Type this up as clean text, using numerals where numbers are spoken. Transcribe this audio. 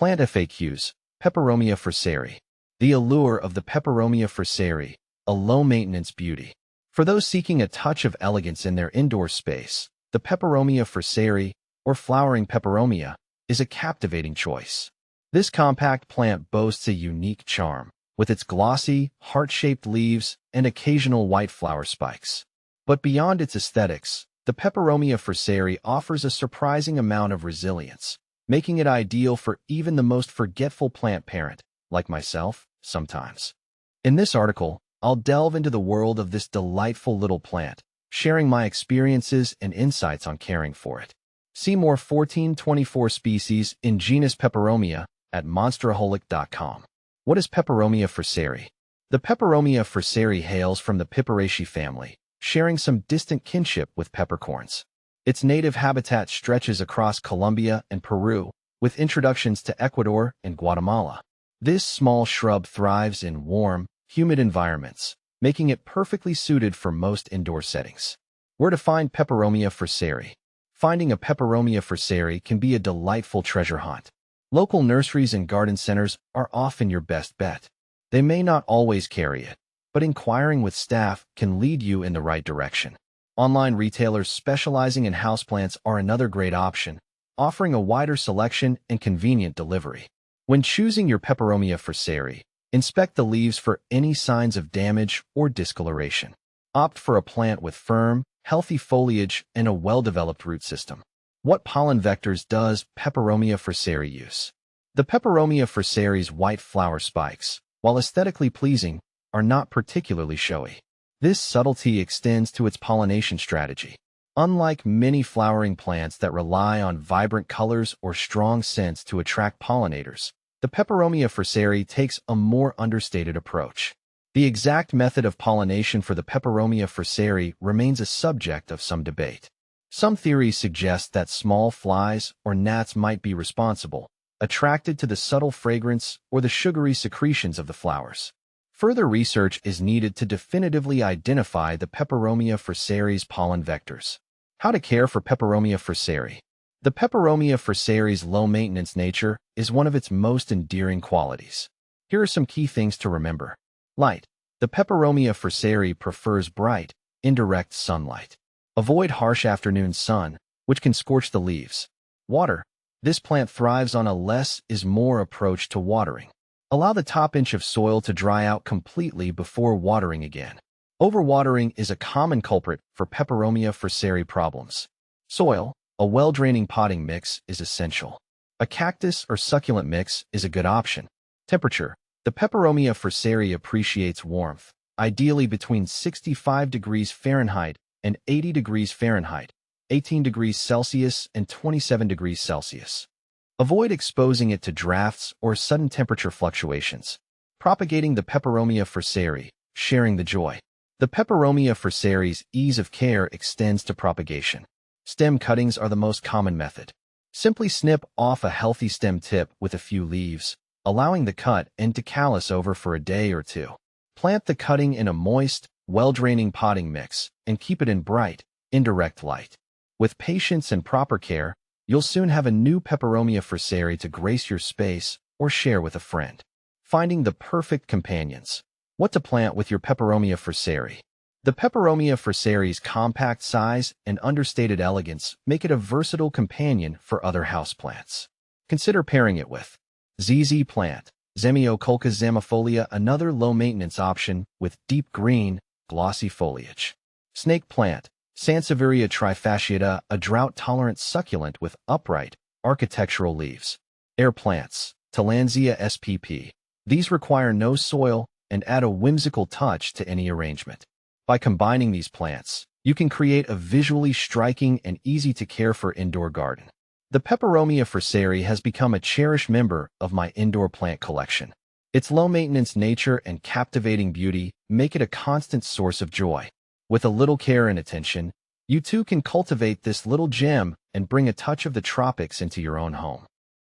Plant FAQs, Peperomia fraseri. The allure of the Peperomia fraseri, a low-maintenance beauty. For those seeking a touch of elegance in their indoor space, the Peperomia fraseri, or flowering peperomia, is a captivating choice. This compact plant boasts a unique charm, with its glossy, heart-shaped leaves and occasional white flower spikes. But beyond its aesthetics, the Peperomia fraseri offers a surprising amount of resilience, making it ideal for even the most forgetful plant parent, like myself, sometimes. In this article, I'll delve into the world of this delightful little plant, sharing my experiences and insights on caring for it. See more 1424 species in genus Peperomia at monsteraholic.com. What is Peperomia fraseri? The Peperomia fraseri hails from the Peperomia family, sharing some distant kinship with peppercorns. Its native habitat stretches across Colombia and Peru, with introductions to Ecuador and Guatemala. This small shrub thrives in warm, humid environments, making it perfectly suited for most indoor settings. Where to find Peperomia fraseri? Finding a Peperomia fraseri can be a delightful treasure hunt. Local nurseries and garden centers are often your best bet. They may not always carry it, but inquiring with staff can lead you in the right direction. Online retailers specializing in houseplants are another great option, offering a wider selection and convenient delivery. When choosing your Peperomia fraseri, inspect the leaves for any signs of damage or discoloration. Opt for a plant with firm, healthy foliage and a well-developed root system. What pollen vectors does Peperomia fraseri use? The Peperomia fraseri's white flower spikes, while aesthetically pleasing, are not particularly showy. This subtlety extends to its pollination strategy. Unlike many flowering plants that rely on vibrant colors or strong scents to attract pollinators, the Peperomia fraseri takes a more understated approach. The exact method of pollination for the Peperomia fraseri remains a subject of some debate. Some theories suggest that small flies or gnats might be responsible, attracted to the subtle fragrance or the sugary secretions of the flowers. Further research is needed to definitively identify the Peperomia fraseri's pollen vectors. How to care for Peperomia fraseri? The Peperomia fraseri's low-maintenance nature is one of its most endearing qualities. Here are some key things to remember. Light. The Peperomia fraseri prefers bright, indirect sunlight. Avoid harsh afternoon sun, which can scorch the leaves. Water. This plant thrives on a less is more approach to watering. Allow the top inch of soil to dry out completely before watering again. Overwatering is a common culprit for Peperomia fraseri problems. Soil. A well-draining potting mix is essential. A cactus or succulent mix is a good option. Temperature. The Peperomia fraseri appreciates warmth, ideally between 65 degrees Fahrenheit and 80 degrees Fahrenheit, 18 degrees Celsius and 27 degrees Celsius. Avoid exposing it to drafts or sudden temperature fluctuations. Propagating the Peperomia fraseri, sharing the joy. The Peperomia fraseri's ease of care extends to propagation. Stem cuttings are the most common method. Simply snip off a healthy stem tip with a few leaves, allowing the cut end to callus over for a day or two. Plant the cutting in a moist, well-draining potting mix and keep it in bright, indirect light. With patience and proper care, you'll soon have a new Peperomia fraseri to grace your space or share with a friend. Finding the perfect companions. What to plant with your Peperomia fraseri? The Peperomia fraseri's compact size and understated elegance make it a versatile companion for other houseplants. Consider pairing it with ZZ plant, Zemioculca zamifolia, another low-maintenance option with deep green, glossy foliage. Snake plant, Sansevieria trifasciata, a drought-tolerant succulent with upright, architectural leaves. Air plants, Tillandsia spp. These require no soil and add a whimsical touch to any arrangement. By combining these plants, you can create a visually striking and easy-to-care-for indoor garden. The Peperomia fraseri has become a cherished member of my indoor plant collection. Its low-maintenance nature and captivating beauty make it a constant source of joy. With a little care and attention, you too can cultivate this little gem and bring a touch of the tropics into your own home.